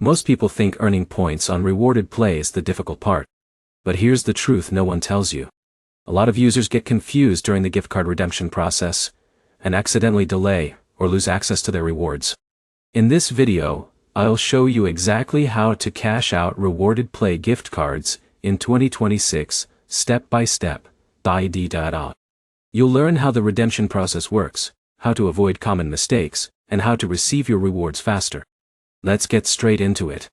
Most people think earning points on rewarded play is the difficult part. But here's the truth no one tells you. A lot of users get confused during the gift card redemption process, and accidentally delay or lose access to their rewards. In this video, I'll show you exactly how to cash out rewarded play gift cards in 2026, step by step. You'll learn how the redemption process works, how to avoid common mistakes, and how to receive your rewards faster. Let's get straight into it.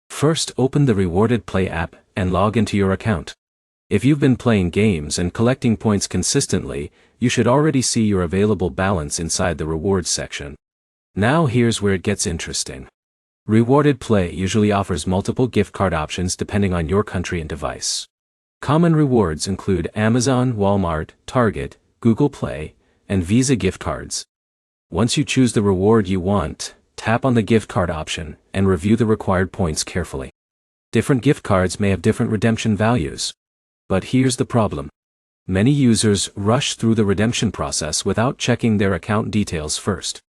First, open the Rewarded Play app and log into your account. If you've been playing games and collecting points consistently, you should already see your available balance inside the rewards section. Now here's where it gets interesting. Rewarded Play usually offers multiple gift card options depending on your country and device. Common rewards include Amazon, Walmart, Target, Google Play, and Visa gift cards. Once you choose the reward you want, tap on the gift card option and review the required points carefully. Different gift cards may have different redemption values. But here's the problem. Many users rush through the redemption process without checking their account details first.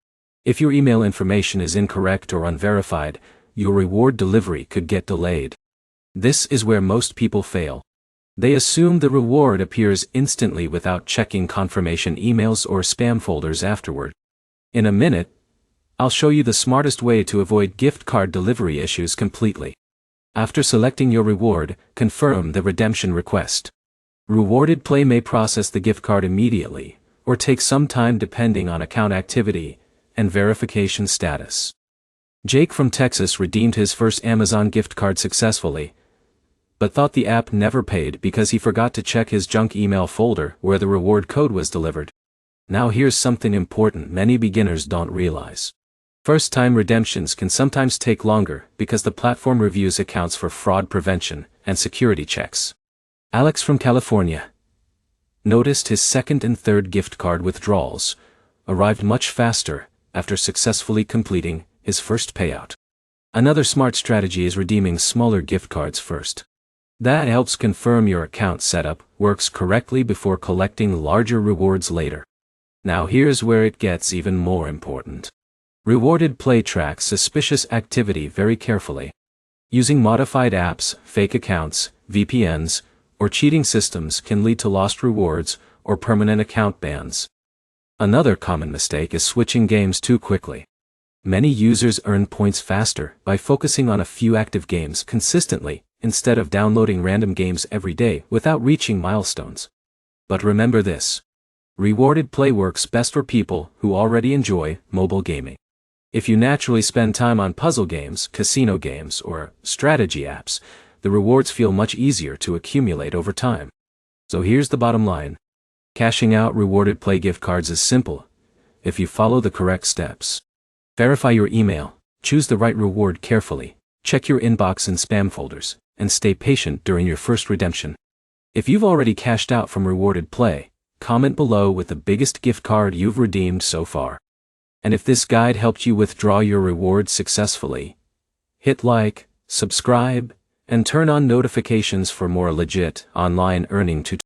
If your email information is incorrect or unverified, your reward delivery could get delayed. This is where most people fail. They assume the reward appears instantly without checking confirmation emails or spam folders afterward. In a minute, I'll show you the smartest way to avoid gift card delivery issues completely. After selecting your reward, confirm the redemption request. Rewarded Play may process the gift card immediately, or take some time depending on account activity and verification status. Jake from Texas redeemed his first Amazon gift card successfully, but thought the app never paid because he forgot to check his junk email folder where the reward code was delivered. Now here's something important many beginners don't realize. First-time redemptions can sometimes take longer because the platform reviews accounts for fraud prevention and security checks. Alex from California noticed his second and third gift card withdrawals arrived much faster after successfully completing his first payout. Another smart strategy is redeeming smaller gift cards first. That helps confirm your account setup works correctly before collecting larger rewards later. Now here's where it gets even more important. Rewarded Play tracks suspicious activity very carefully. Using modified apps, fake accounts, VPNs, or cheating systems can lead to lost rewards or permanent account bans. Another common mistake is switching games too quickly. Many users earn points faster by focusing on a few active games consistently instead of downloading random games every day without reaching milestones. But remember this. Rewarded Play works best for people who already enjoy mobile gaming. If you naturally spend time on puzzle games, casino games, or strategy apps, the rewards feel much easier to accumulate over time. So here's the bottom line. Cashing out Rewarded Play gift cards is simple if you follow the correct steps. Verify your email, choose the right reward carefully, check your inbox and spam folders, and stay patient during your first redemption. If you've already cashed out from Rewarded Play, comment below with the biggest gift card you've redeemed so far. And if this guide helped you withdraw your rewards successfully, hit like, subscribe, and turn on notifications for more legit online earning tutorials.